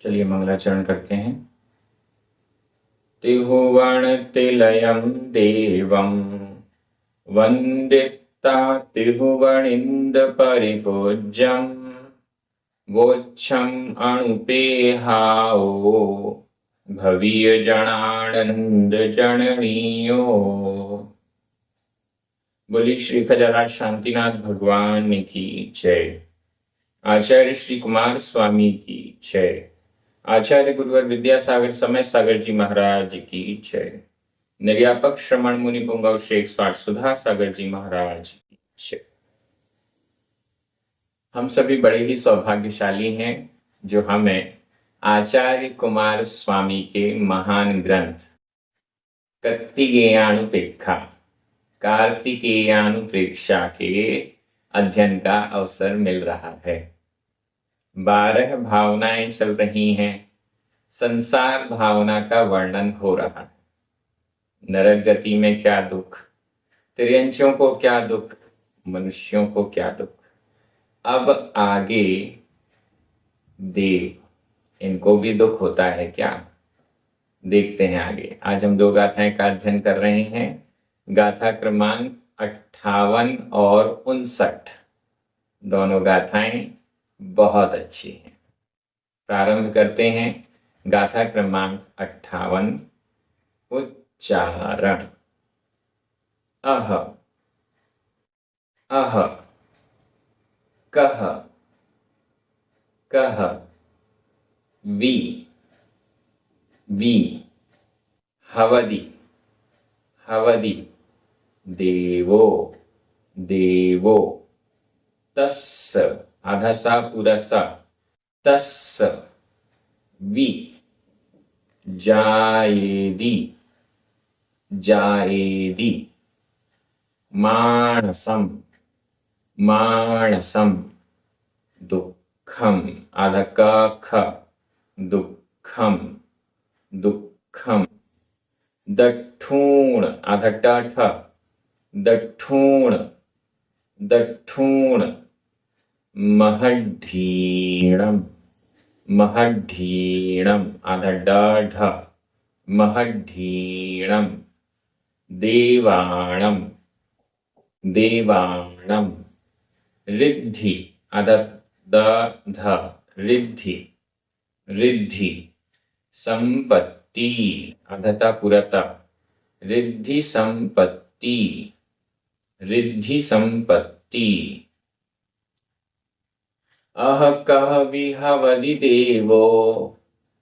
चलिए मंगलाचरण करते हैं। तिहुवणतिलयं देवं वन्दिता तिहुवणिन्दपरिपूज्यं वोच्छम् अणुपेहाओ भवीयजनानंद जननीयो। बोली श्री खजाराज शांतिनाथ भगवान की जय। आचार्य श्री कुमार स्वामी की जय। आचार्य गुरुवर विद्यासागर समय सागर जी महाराज की जय। निर्यापक श्रमण मुनि पुंगव शेख स्वाट सुधा सागर जी महाराज की जय। हम सभी बड़े ही सौभाग्यशाली हैं जो हमें आचार्य कुमार स्वामी के महान ग्रंथ कत्तिकेयानुपेक्षा कार्तिकेयानुप्रेक्षा के अध्ययन का अवसर मिल रहा है। 12 भावनाएं चल रही हैं। संसार भावना का वर्णन हो रहा है। नरक गति में क्या दुख, तिर्यंशियों को क्या दुख, मनुष्यों को क्या दुख। अब आगे देव, इनको भी दुख होता है क्या, देखते हैं आगे। आज हम 2 गाथाएं का अध्ययन कर रहे हैं। गाथा क्रमांक 58 और 59। दोनों गाथाएं बहुत अच्छी हैं। प्रारंभ करते हैं। गाथा क्रमांक 58। उच्चारण। अह अह, कह कह, वी वी, हवदि हवदि, देवो देवो, तस्स आधा सा पूरा सा, तस्स, वि, जायेदि जायेदि, मानसम मानसम, दुःखम आधा का ख, दुःखम दुःखम, दठूण आधा टा ठ, दठूण दठूण, महढीणम महढीणम आधा डाढ, महढीणम, देवाणम देवाणम, रिद्धि आधा ध, रिद्धि रिद्धि, संपत्ति आधा पुरता, रिद्धि संपत्ति रिद्धि संपत्ति। अह कह विहवदि देवो,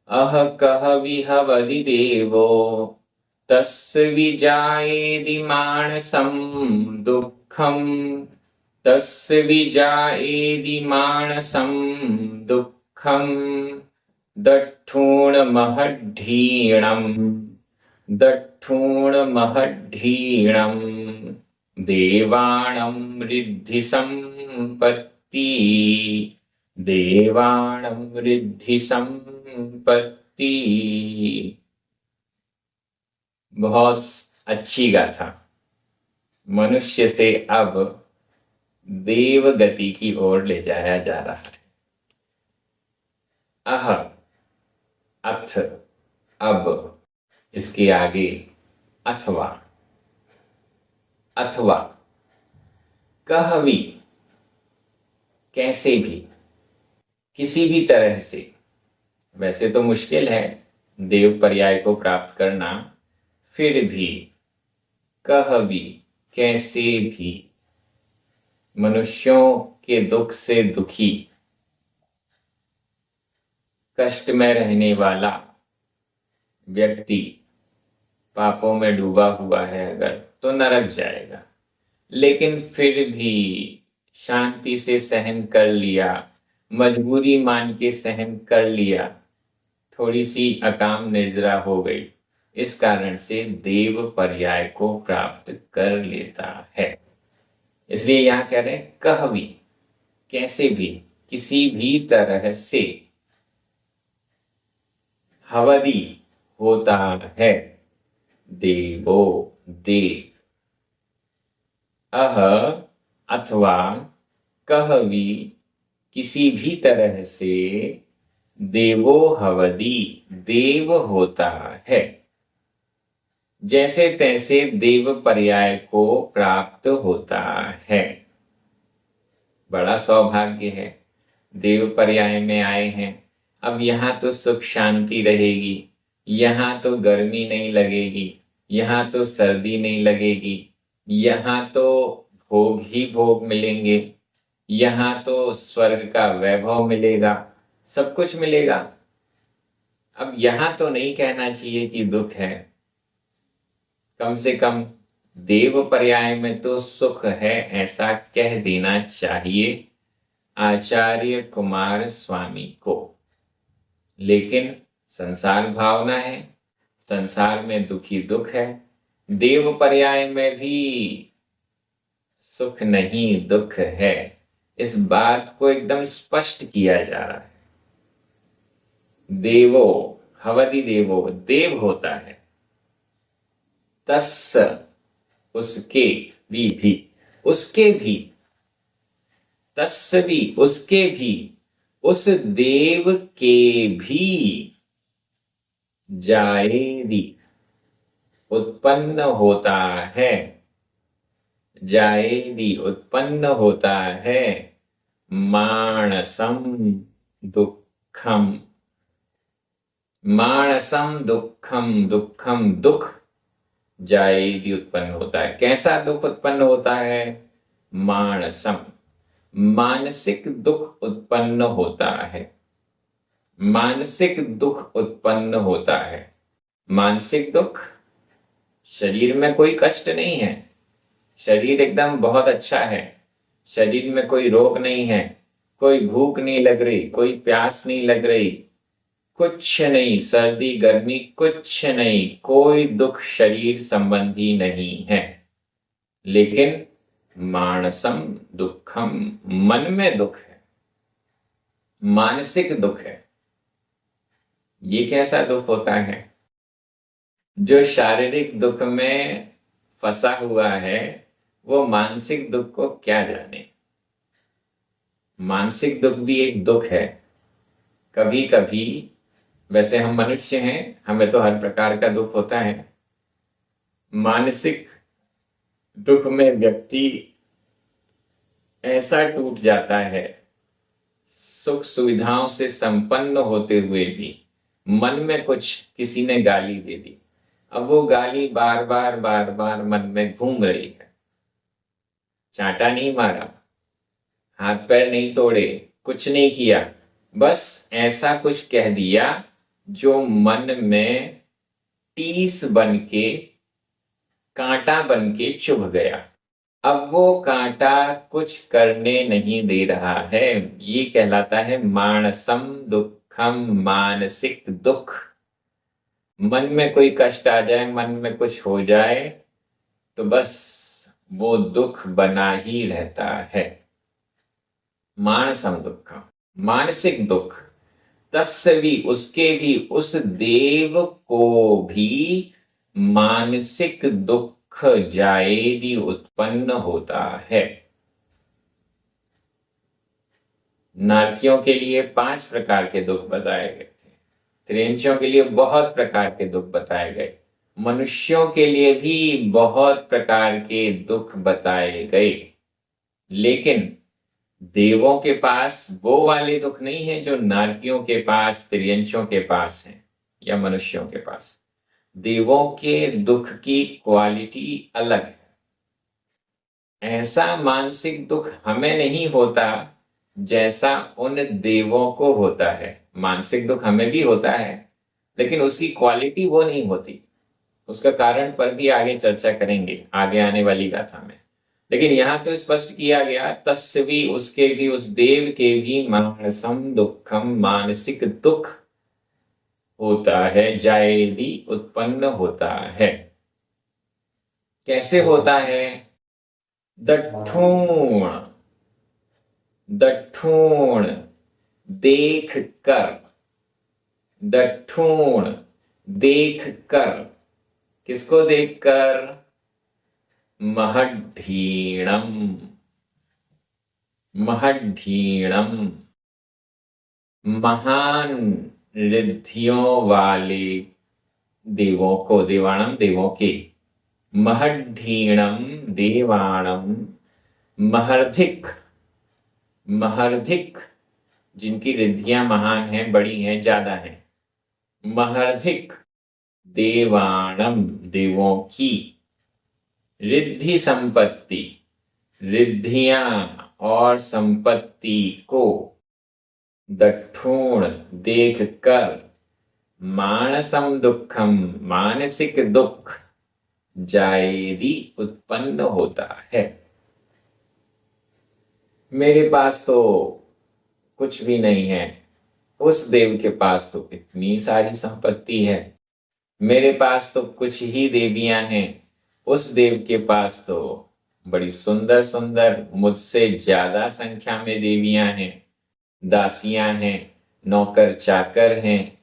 अह कह विहवदि देवो, तस्य विजायेदि मानसं दुःखं, तस्य विजायेदि मानसं दुःखं, दठूण महढीणं दठूण महढीणं, देवाणं रिद्धि संपत्ति देवाणं रिद्धि संपत्ति। बहुत अच्छी गाथा। मनुष्य से अब देव गति की ओर ले जाया जा रहा है। अह अथ, अब, इसके आगे अथवा अथवा, कहवी, कैसे भी, किसी भी तरह से। वैसे तो मुश्किल है देव पर्याय को प्राप्त करना, फिर भी कहवी, कैसे भी, मनुष्यों के दुख से दुखी, कष्ट में रहने वाला व्यक्ति पापों में डूबा हुआ है अगर, तो नरक जाएगा। लेकिन फिर भी शांति से सहन कर लिया, मजबूरी मान के सहन कर लिया, थोड़ी सी अकाम निर्जरा हो गई, इस कारण से देव पर्याय को प्राप्त कर लेता है। इसलिए यहां कह रहे हैं कहवी, कैसे भी, किसी भी तरह से, हवदी होता है, देवो देव, अह अथवा, कहवी, किसी भी तरह से, देवो हवति, देव होता है। जैसे तैसे देव पर्याय को प्राप्त होता है। बड़ा सौभाग्य है, देव पर्याय में आए हैं। अब यहाँ तो सुख शांति रहेगी, यहाँ तो गर्मी नहीं लगेगी, यहाँ तो सर्दी नहीं लगेगी, यहाँ तो भोग ही भोग मिलेंगे, यहाँ तो स्वर्ग का वैभव मिलेगा, सब कुछ मिलेगा। अब यहाँ तो नहीं कहना चाहिए कि दुख है, कम से कम देव पर्याय में तो सुख है ऐसा कह देना चाहिए आचार्य कुमार स्वामी को। लेकिन संसार भावना है, संसार में दुखी दुख है, देव पर्याय में भी सुख नहीं दुख है, इस बात को एकदम स्पष्ट किया जा रहा है। देवो हवति, देवो देव होता है, तस्य उसके भी उसके भी, तस्य भी उसके भी, उस देव के भी जायेदी उत्पन्न होता है, जायेदी उत्पन्न होता है, मानसम दुखम, मानसम दुखम, दुखम दुख जायेदी उत्पन्न होता है। कैसा दुख उत्पन्न होता है? मानसम, मानसिक दुख उत्पन्न होता है, मानसिक दुख उत्पन्न होता है। मानसिक दुख, शरीर में कोई कष्ट नहीं है, शरीर एकदम बहुत अच्छा है, शरीर में कोई रोग नहीं है, कोई भूख नहीं लग रही, कोई प्यास नहीं लग रही, कुछ नहीं, सर्दी गर्मी कुछ नहीं, कोई दुख शरीर संबंधी नहीं है। लेकिन मानसम दुखम, मन में दुख है, मानसिक दुख है। ये कैसा दुख होता है? जो शारीरिक दुख में फंसा हुआ है वो मानसिक दुख को क्या जाने। मानसिक दुख भी एक दुख है। कभी कभी, वैसे हम मनुष्य हैं, हमें तो हर प्रकार का दुख होता है। मानसिक दुख में व्यक्ति ऐसा टूट जाता है, सुख सुविधाओं से संपन्न होते हुए भी मन में कुछ किसी ने गाली दे दी, अब वो गाली बार बार मन में घूम रही है। चांटा नहीं मारा, हाथ पैर नहीं तोड़े, कुछ नहीं किया, बस ऐसा कुछ कह दिया जो मन में टीस बन के, कांटा बन के चुभ गया। अब वो कांटा कुछ करने नहीं दे रहा है। ये कहलाता है मानसम दुखम, मानसिक दुख। मन में कोई कष्ट आ जाए, मन में कुछ हो जाए तो बस वो दुख बना ही रहता है। मानसम दुखम, मानसिक दुख। तस्य भी उसके भी, उस देव को भी मानसिक दुख जायेदी उत्पन्न होता है। नारकियों के लिए 5 प्रकार के दुख बताए गए थे, त्रियंचियों के लिए बहुत प्रकार के दुख बताए गए, मनुष्यों के लिए भी बहुत प्रकार के दुख बताए गए। लेकिन देवों के पास वो वाले दुख नहीं है जो नारकियों के पास, त्रियंचियों के पास हैं या मनुष्यों के पास। देवों के दुख की क्वालिटी अलग है। ऐसा मानसिक दुख हमें नहीं होता जैसा उन देवों को होता है। मानसिक दुख हमें भी होता है, लेकिन उसकी क्वालिटी वो नहीं होती। उसका कारण पर भी आगे चर्चा करेंगे आगे आने वाली गाथा में। लेकिन यहां तो स्पष्ट किया गया, तस्य भी उसके भी, उस देव के भी मानसम दुखम, मानसिक दुख होता है, जायेदी उत्पन्न होता है। कैसे होता है? दठूण, दठूण देख कर, दठूण देख कर। किसको देखकर? महड्ढीणम, महड्ढीणम महान रिद्धियों वाले देवों को, देवाणम देवों के, महड्ढीणम देवाणम, महर्धिक, महर्धिक जिनकी रिद्धियां महान हैं, बड़ी हैं, ज्यादा हैं, महर्धिक देवाणम देवों की, रिद्धि संपत्ति रिद्धियां और संपत्ति को, दठूण देखकर, मानसम दुखम मानसिक दुख, जायेदी उत्पन्न होता है। मेरे पास तो कुछ भी नहीं है, उस देव के पास तो इतनी सारी संपत्ति है। मेरे पास तो कुछ ही देवियां हैं, उस देव के पास तो बड़ी सुंदर सुंदर, मुझसे ज्यादा संख्या में देवियां हैं, दासियां हैं, नौकर चाकर हैं,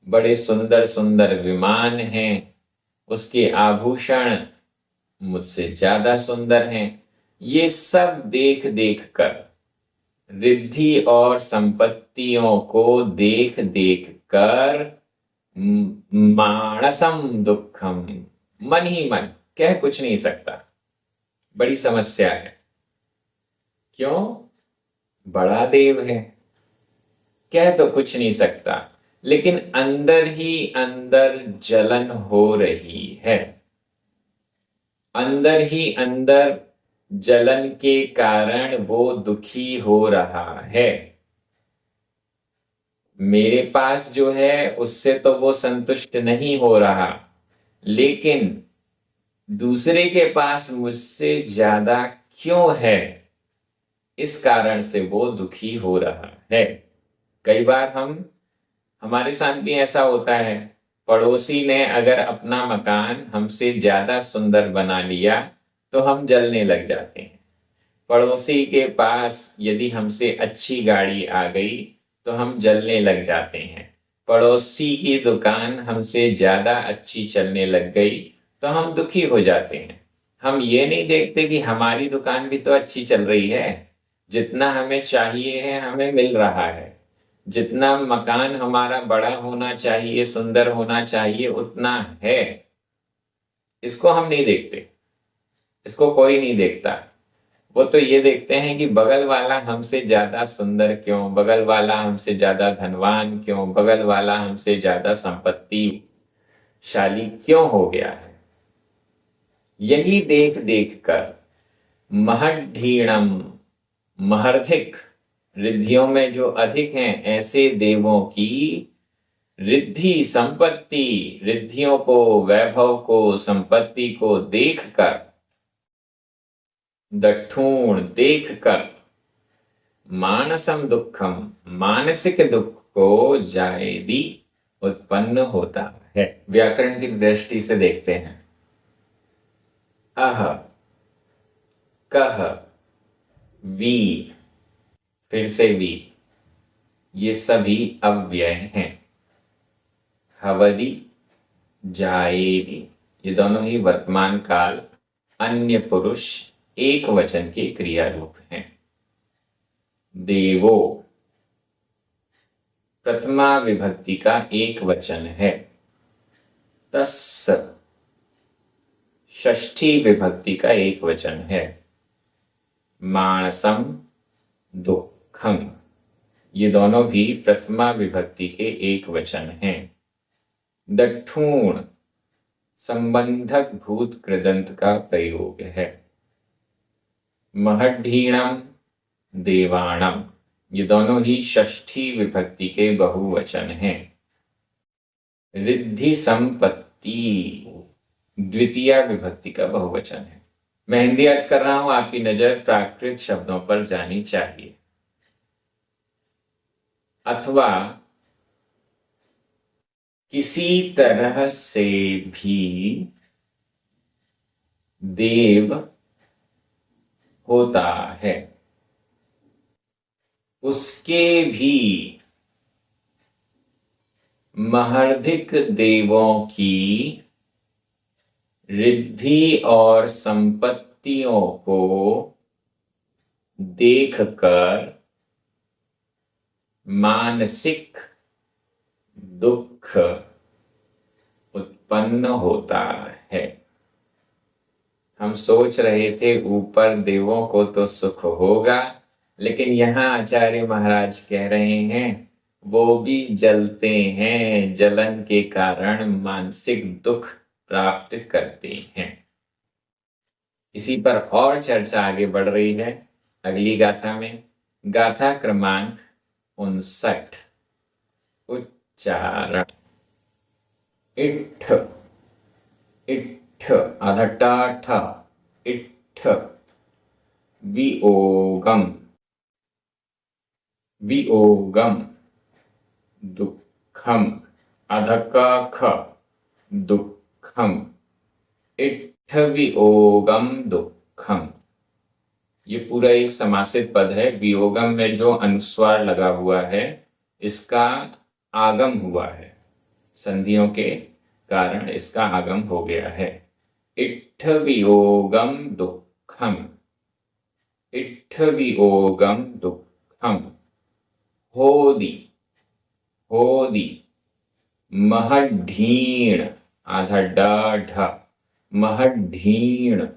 बड़े सुंदर सुंदर विमान हैं, उसके आभूषण मुझसे ज्यादा सुंदर हैं। ये सब देख देख कर, रिद्धि और संपत्तियों को देख देख कर, मानसम दुखम, मन ही मन कह कुछ नहीं सकता, बड़ी समस्या है। क्यों? बड़ा देव है, कह तो कुछ नहीं सकता, लेकिन अंदर ही अंदर जलन हो रही है। अंदर ही अंदर जलन के कारण वो दुखी हो रहा है। मेरे पास जो है उससे तो वो संतुष्ट नहीं हो रहा, लेकिन दूसरे के पास मुझसे ज्यादा क्यों है, इस कारण से वो दुखी हो रहा है। कई बार हमारे साथ भी ऐसा होता है, पड़ोसी ने अगर अपना मकान हमसे ज्यादा सुंदर बना लिया तो हम जलने लग जाते हैं। पड़ोसी के पास यदि हमसे अच्छी गाड़ी आ गई तो हम जलने लग जाते हैं। पड़ोसी की दुकान हमसे ज्यादा अच्छी चलने लग गई तो हम दुखी हो जाते हैं। हम ये नहीं देखते कि हमारी दुकान भी तो अच्छी चल रही है, जितना हमें चाहिए है हमें मिल रहा है, जितना मकान हमारा बड़ा होना चाहिए, सुंदर होना चाहिए, उतना है। इसको हम नहीं देखते, इसको कोई नहीं देखता। वो तो ये देखते हैं कि बगल वाला हमसे ज्यादा सुंदर क्यों, बगल वाला हमसे ज्यादा धनवान क्यों, बगल वाला हमसे ज्यादा संपत्तिशाली क्यों हो गया है। यही देख देख कर महड्ढीणम, महर्धिक, रिद्धियों में जो अधिक हैं ऐसे देवों की रिद्धि संपत्ति, रिद्धियों को, वैभव को, संपत्ति को देखकर, दठूण देखकर, मानसम दुखम, मानसिक दुख को जायेदी उत्पन्न होता है। व्याकरण की दृष्टि से देखते हैं। अह, कह, वी, फिर से वी, ये सभी अव्यय हैं। हवदी, जायेदी, ये दोनों ही वर्तमान काल अन्य पुरुष एक वचन के क्रिया रूप हैं। देवो प्रथमा विभक्ति का एक वचन है। तस् षष्ठी विभक्ति का एक वचन है। मानसम, दुखम, ये दोनों भी प्रथमा विभक्ति के एक वचन हैं। दठूण संबंधक भूत कृदंत का प्रयोग है। महड्ढीणम, देवाणम, ये दोनों ही षष्ठी विभक्ति के बहुवचन हैं। रिद्धि संपत्ति द्वितीय विभक्ति का बहुवचन है। मैं हिंदी अर्थ कर रहा हूं, आपकी नजर प्राकृत शब्दों पर जानी चाहिए। अथवा किसी तरह से भी देव होता है, उसके भी महर्धिक देवों की रिद्धि और संपत्तियों को देखकर मानसिक दुख उत्पन्न होता है। हम सोच रहे थे ऊपर देवों को तो सुख होगा, लेकिन यहाँ आचार्य महाराज कह रहे हैं वो भी जलते हैं, जलन के कारण मानसिक दुख प्राप्त करते हैं। इसी पर और चर्चा आगे बढ़ रही है अगली गाथा में। गाथा क्रमांक 59। उच्चारण। इट्ठ इट्ठ आधा ठ इट्ठ वियोगम वियोगम दुःखम आधा ख दुःखम इट्ठ वियोगम दुःखम। ये पूरा एक समासित पद है। वियोगम में जो अनुस्वार लगा हुआ है इसका आगम हुआ है, संधियों के कारण इसका आगम हो गया है। इट्ठ वियोगम दुःखम इट्ठ वियोगम दुःखम। होदी होदी महढीण आधा ढ महढीण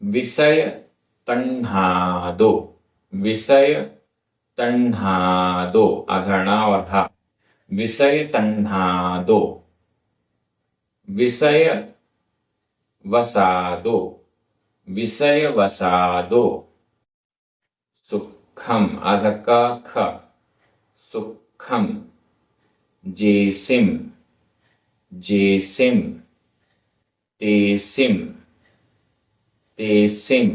विषय तन्हादो विषय तन्हादो आधा ण और हा विषय तन्हादो विषय वसादो विषय वसादो। सुखम आधा ख सुखम जेसिम जेसिम तेसिम तेसिम।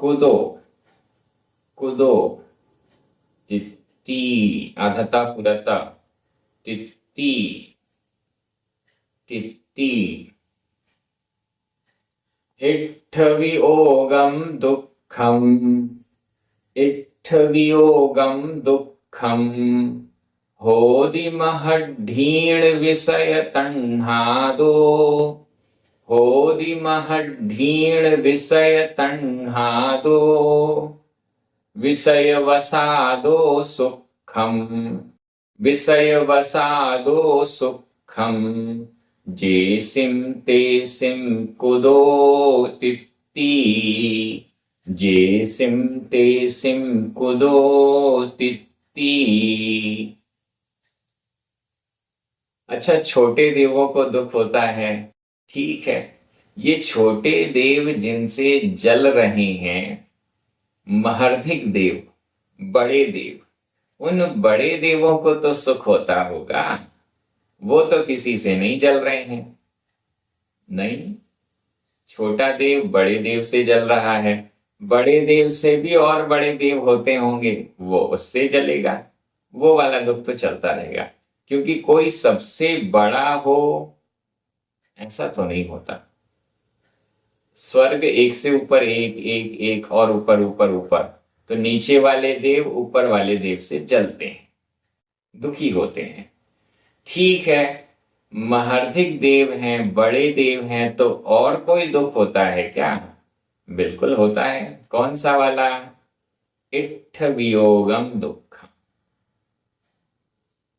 कुदो कुदो तित्ती आधता पुरता तित्ती तित्ती। इट्ठ वियोगम दुःखम इट्ठ वियोगम दुःखम। होदि महढीण विषय तन्हादो होदि महढीण विषय तन्हादो विषय वसादो सुखम विषय वसादो सुखम। जेसिम तेसिम कुदो तित्ती जेसिम तेसिम कुदो तित्ती। अच्छा, छोटे देवों को दुख होता है, ठीक है। ये छोटे देव जिनसे जल रहे हैं, महर्धिक देव, बड़े देव, उन बड़े देवों को तो सुख होता होगा, वो तो किसी से नहीं जल रहे हैं। नहीं, छोटा देव बड़े देव से जल रहा है, बड़े देव से भी और बड़े देव होते होंगे, वो उससे जलेगा, वो वाला दुख तो चलता रहेगा। क्योंकि कोई सबसे बड़ा हो ऐसा तो नहीं होता। स्वर्ग एक से ऊपर एक एक एक और ऊपर ऊपर ऊपर, तो नीचे वाले देव ऊपर वाले देव से जलते हैं, दुखी होते हैं। ठीक है, महर्धिक देव हैं, बड़े देव हैं, तो और कोई दुख होता है क्या? बिल्कुल होता है। कौन सा वाला? इट्ठ वियोगम दुःखम।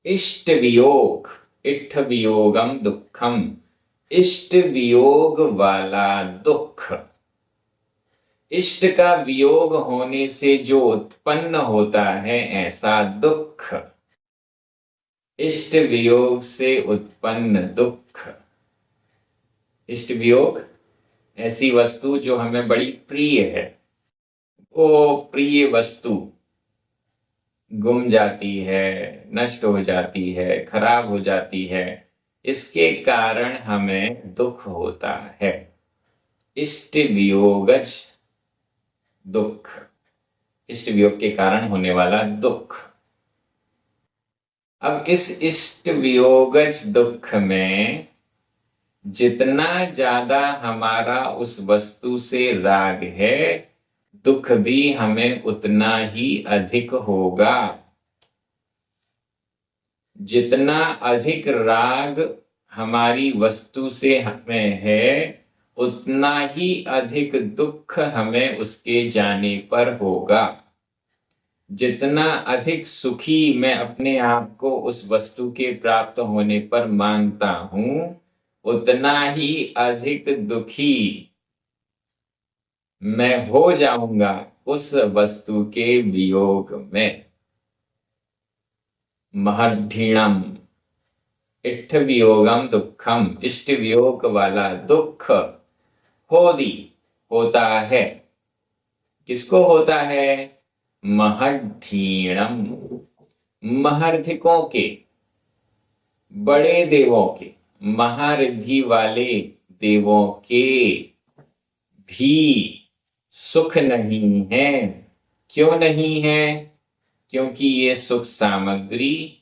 इष्ट वियोग, इट्ठ वियोगम दुःखम, इष्ट वियोग वाला दुख। इष्ट का वियोग होने से जो उत्पन्न होता है ऐसा दुख, इष्ट वियोग से उत्पन्न दुख। इष्ट वियोग ऐसी वस्तु जो हमें बड़ी प्रिय है, वो प्रिय वस्तु गुम जाती है, नष्ट हो जाती है, खराब हो जाती है, इसके कारण हमें दुख होता है। इष्ट वियोगज दुख, इष्ट वियोग के कारण होने वाला दुख। अब इस इष्ट वियोगज दुख में जितना ज्यादा हमारा उस वस्तु से राग है, दुख भी हमें उतना ही अधिक होगा। जितना अधिक राग हमारी वस्तु से हमें है, उतना ही अधिक दुख हमें उसके जाने पर होगा। जितना अधिक सुखी मैं अपने आप को उस वस्तु के प्राप्त होने पर मानता हूं, उतना ही अधिक दुखी मैं हो जाऊंगा उस वस्तु के वियोग में। महद्धीणम इष्ट वियोगम दुखम, इष्ट वियोग वाला दुख होदी होता है। किसको होता है? महद्धीणम, महर्धिकों के, बड़े देवों के, महारिद्धि वाले देवों के भी सुख नहीं है। क्यों नहीं है? क्योंकि ये सुख सामग्री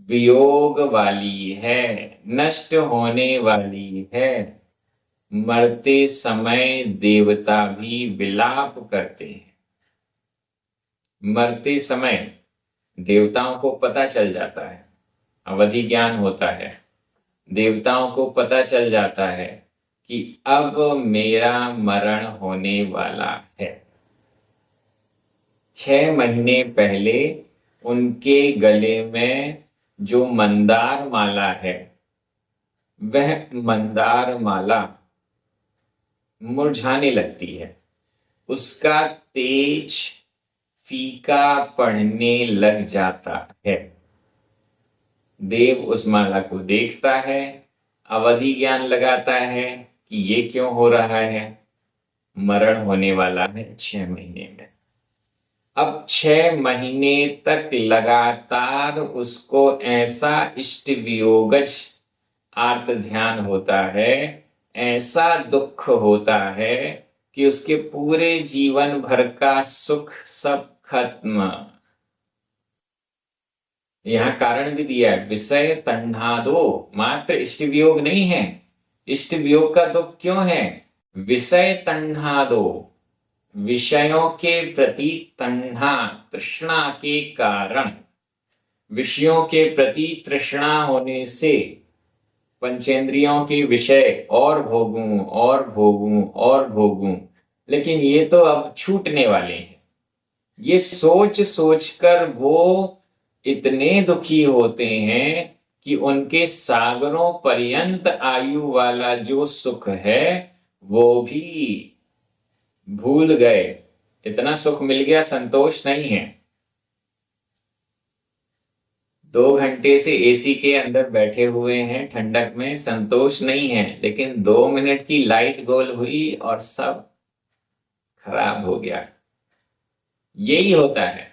वियोग वाली है, नष्ट होने वाली है। मरते समय देवता भी विलाप करते हैं। मरते समय देवताओं को पता चल जाता है, अवधि ज्ञान होता है, देवताओं को पता चल जाता है कि अब मेरा मरण होने वाला है। 6 महीने पहले उनके गले में जो मंदार माला है, वह मंदार माला मुरझाने लगती है, उसका तेज फीका पड़ने लग जाता है। देव उस माला को देखता है, अवधि ज्ञान लगाता है कि ये क्यों हो रहा है, मरण होने वाला है 6 महीने में। अब 6 महीने तक लगातार उसको ऐसा इष्ट वियोगज आर्त ध्यान होता है, ऐसा दुख होता है कि उसके पूरे जीवन भर का सुख सब खत्म। यहां कारण भी दिया है, विषय तन्हादो, मात्र इष्ट वियोग नहीं है। इष्ट वियोग का दुख क्यों है? विषय तन्हादो, विषयों के प्रति तन्हा, तृष्णा के कारण, विषयों के प्रति तृष्णा होने से पंचेंद्रियों के विषय और भोगूं और भोगूं और भोगूं, लेकिन ये तो अब छूटने वाले हैं। ये सोच सोच कर वो इतने दुखी होते हैं कि उनके सागरों पर्यंत आयु वाला जो सुख है वो भी भूल गए। इतना सुख मिल गया, संतोष नहीं है। 2 घंटे से एसी के अंदर बैठे हुए हैं ठंडक में, संतोष नहीं है, लेकिन 2 मिनट की लाइट गोल हुई और सब खराब हो गया। यही होता है,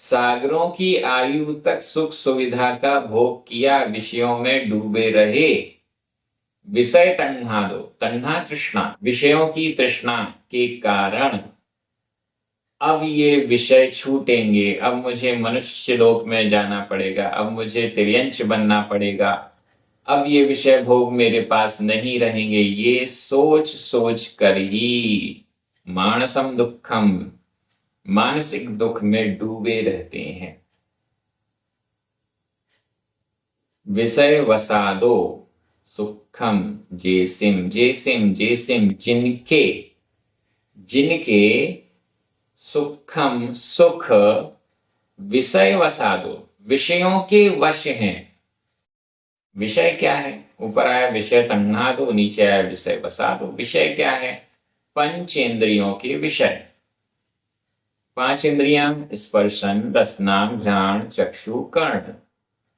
सागरों की आयु तक सुख सुविधा का भोग किया, विषयों में डूबे रहे। विषय तन्हा दो, तन्हा तृष्णा, विषयों की तृष्णा के कारण अब ये विषय छूटेंगे, अब मुझे मनुष्य लोक में जाना पड़ेगा, अब मुझे तिर्यंच बनना पड़ेगा, अब ये विषय भोग मेरे पास नहीं रहेंगे। ये सोच सोच कर ही मानसम दुखम, मानसिक दुख में डूबे रहते हैं। विषय वसादो सुखम जेसिम, जेसिम जेसिम, जिनके जिनके सुखम सुख, विषय वसादो, विषयों के वश हैं। विषय क्या है? ऊपर आया विषय तन्हा दो, नीचे आया विषय वसा दो। विषय क्या है? पंचेंद्रियों के विषय। 5 इंद्रियां, स्पर्शन, रसना, घ्राण, चक्षु, कर्ण।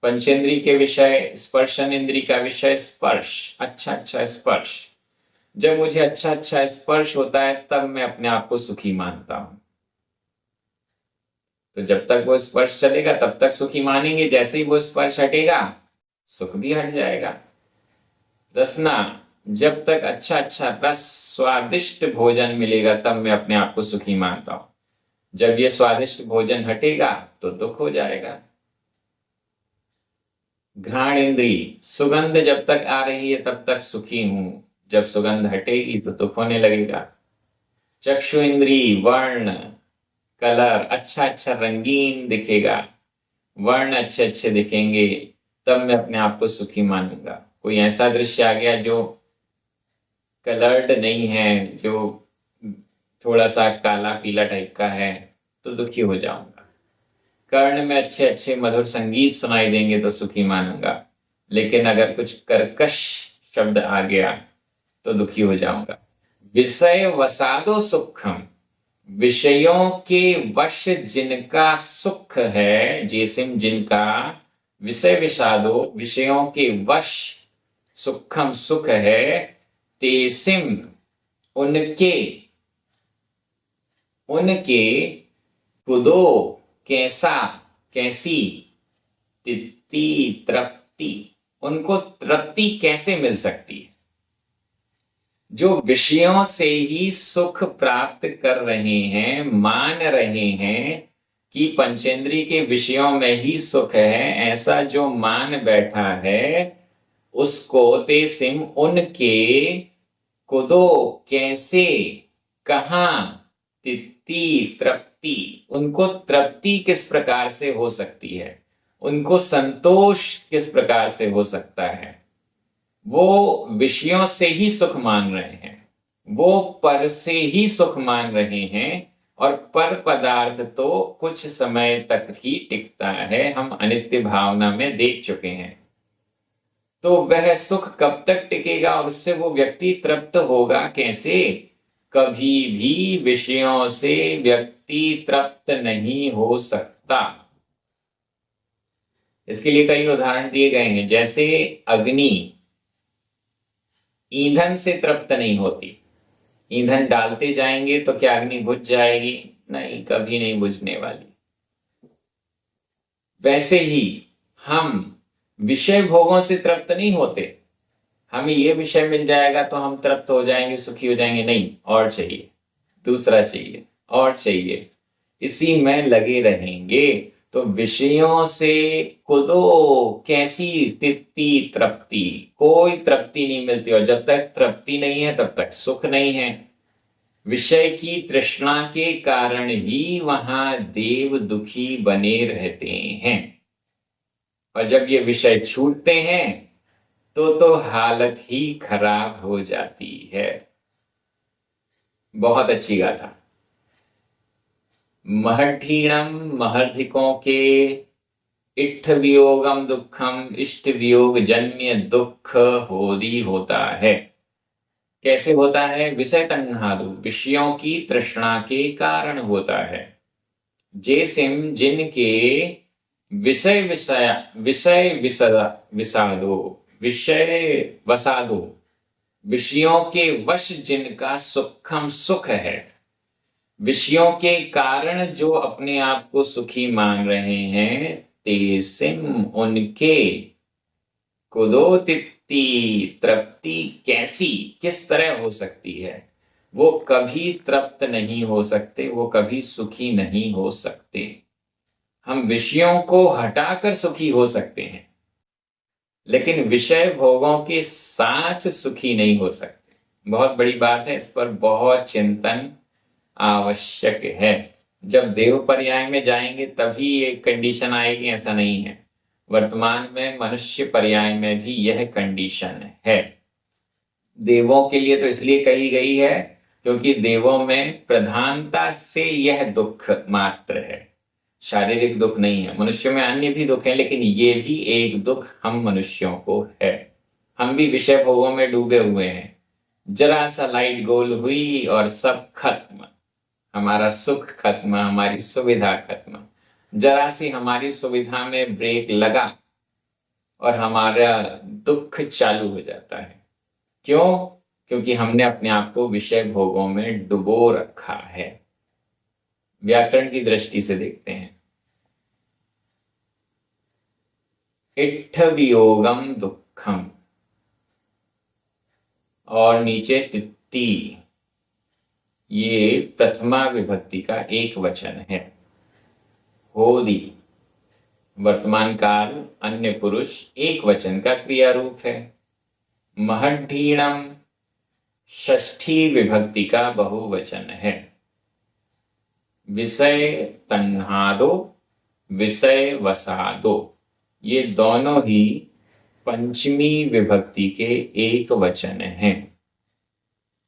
पंचेंद्रिय के विषय, स्पर्शन इंद्रिय का विषय स्पर्श, अच्छा अच्छा स्पर्श। जब मुझे अच्छा अच्छा स्पर्श होता है तब मैं अपने आप को सुखी मानता हूं। तो जब तक वो स्पर्श चलेगा तब तक सुखी मानेंगे, जैसे ही वो स्पर्श हटेगा सुख भी हट जाएगा। रसना, जब तक अच्छा अच्छा रस स्वादिष्ट भोजन मिलेगा तब मैं अपने आप को सुखी मानता हूं। जब ये स्वादिष्ट भोजन हटेगा तो दुख हो जाएगा। घ्राण इंद्री, सुगंध जब तक आ रही है तब तक सुखी हूं, जब सुगंध हटेगी तो दुख होने लगेगा। चक्षु इंद्री, वर्ण, कलर, अच्छा अच्छा रंगीन दिखेगा, वर्ण अच्छे अच्छे दिखेंगे, तब मैं अपने आप को सुखी मानूंगा। कोई ऐसा दृश्य आ गया जो कलर्ड नहीं है, जो थोड़ा सा काला पीला टाइप का है, तो दुखी हो जाऊंगा। कर्ण में अच्छे अच्छे मधुर संगीत सुनाई देंगे तो सुखी मानूंगा, लेकिन अगर कुछ कर्कश शब्द आ गया तो दुखी हो जाऊंगा। विषय वसादो सुखम, विषयों के वश जिनका सुख है, जैसिम जिनका, विषय विषादो विषयों के वश सुखम सुख है, तेसिम उनके, उनके कुदो कैसा कैसी, तित्ती तृप्ति उनको तृप्ति कैसे मिल सकती है। जो विषयों से ही सुख प्राप्त कर रहे हैं, मान रहे हैं कि पंचेंद्रिय के विषयों में ही सुख है, ऐसा जो मान बैठा है उसको ते सिम उनके कुदो कैसे, कहां, तित्ती तृप्ति उनको तृप्ति किस प्रकार से हो सकती है, उनको संतोष किस प्रकार से हो सकता है। वो विषयों से ही सुख मान रहे हैं, वो पर से ही सुख मान रहे हैं, और पर पदार्थ तो कुछ समय तक ही टिकता है, हम अनित्य भावना में देख चुके हैं। तो वह सुख कब तक टिकेगा और उससे वो व्यक्ति तृप्त होगा कैसे। कभी भी विषयों से व्यक्ति तृप्त नहीं हो सकता। इसके लिए कई उदाहरण दिए गए हैं, जैसे अग्नि ईंधन से तृप्त नहीं होती, ईंधन डालते जाएंगे तो क्या अग्नि बुझ जाएगी? नहीं, कभी नहीं बुझने वाली। वैसे ही हम विषय भोगों से तृप्त नहीं होते, हमें ये विषय मिल जाएगा तो हम तृप्त हो जाएंगे, सुखी हो जाएंगे, नहीं, और चाहिए, दूसरा चाहिए, और चाहिए, इसी में लगे रहेंगे। तो विषयों से कुदो कैसी तित्ती तृप्ति, कोई तृप्ति नहीं मिलती, और जब तक तृप्ति नहीं है तब तक सुख नहीं है। विषय की तृष्णा के कारण ही वहां देव दुखी बने रहते हैं, और जब ये विषय छूटते हैं तो हालत ही खराब हो जाती है। बहुत अच्छी गाथा। महर्षीणम, महर्धिकों के, इट्ठ वियोगम दुखम, इष्ट वियोग जन्य दुख होदी होता है। कैसे होता है? विषय तन्हादु, विषयों की तृष्णा के कारण होता है। जैसिम जिनके विषय विषादो, विषय वसादो, विषयों के वश जिनका सुखम सुख है, विषयों के कारण जो अपने आप को सुखी मान रहे हैं, तेसिम उनके, कुदो तित्ती तृप्ति कैसी, किस तरह हो सकती है। वो कभी तृप्त नहीं हो सकते, वो कभी सुखी नहीं हो सकते। हम विषयों को हटाकर सुखी हो सकते हैं, लेकिन विषय भोगों के साथ सुखी नहीं हो सकते। बहुत बड़ी बात है, इस पर बहुत चिंतन आवश्यक है। जब देव पर्याय में जाएंगे तभी एक कंडीशन आएगी, ऐसा नहीं है। वर्तमान में मनुष्य पर्याय में भी यह कंडीशन है। देवों के लिए तो इसलिए कही गई है क्योंकि देवों में प्रधानता से यह दुख मात्र है, शारीरिक दुख नहीं है। मनुष्यों में अन्य भी दुख है, लेकिन ये भी एक दुख हम मनुष्यों को है। हम भी विषय भोगों में डूबे हुए हैं। जरा सा लाइट गोल हुई और सब खत्म, हमारा सुख खत्म, हमारी सुविधा खत्म। जरा सी हमारी सुविधा में ब्रेक लगा और हमारा दुख चालू हो जाता है। क्यों? क्योंकि हमने अपने आप को विषय भोगों में डुबो रखा है। व्याकरण की दृष्टि से देखते हैं, इट्ठ वियोगम दुखम, और नीचे तित्ती, ये प्रथमा विभक्ति का एक वचन है। होदी वर्तमान काल अन्य पुरुष एक वचन का क्रिया रूप है। महड्ढीणम षष्ठी विभक्ति का बहुवचन है। विषय तन्हादो, विषय वसादो, ये दोनों ही पंचमी विभक्ति के एक वचन हैं।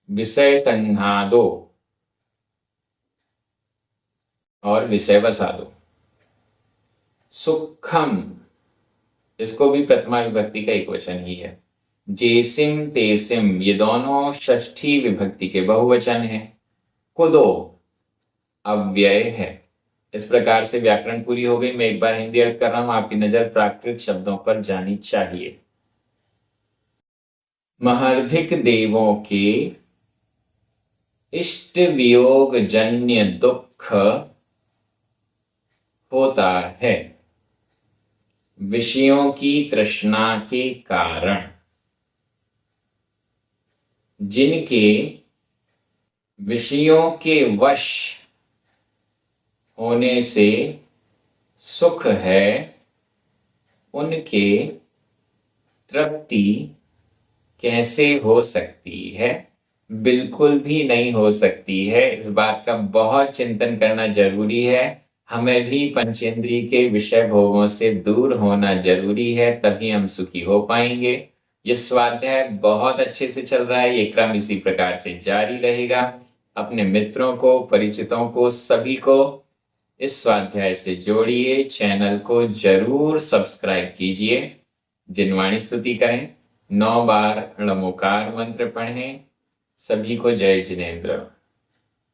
विषय तन्हादो और विषय वसादो। सुखम, इसको भी प्रथमा विभक्ति का एक वचन ही है। जेसिम तेसिम, ये दोनों षष्ठी विभक्ति के बहुवचन हैं। कुदो अव्यय है। इस प्रकार से व्याकरण पूरी हो गई। मैं एक बार हिंदी अर्थ कर रहा हूं, आपकी नजर प्राकृत शब्दों पर जानी चाहिए। महर्धिक देवों के इष्ट वियोग जन्य दुख होता है विषयों की तृष्णा के कारण। जिनके विषयों के वश होने से सुख है, उनके तृप्ति कैसे हो सकती है? बिल्कुल भी नहीं हो सकती है। इस बात का बहुत चिंतन करना जरूरी है। हमें भी पंचेंद्रिय के विषय भोगों से दूर होना जरूरी है, तभी हम सुखी हो पाएंगे। ये स्वाध्याय बहुत अच्छे से चल रहा है, ये क्रम इसी प्रकार से जारी रहेगा। अपने मित्रों को, परिचितों को, सभी को इस स्वाध्याय से जोड़िए। चैनल को जरूर सब्सक्राइब कीजिए। जिनवाणी स्तुति करें, 9 बार णमोकार मंत्र पढ़ें। सभी को जय जिनेन्द्र।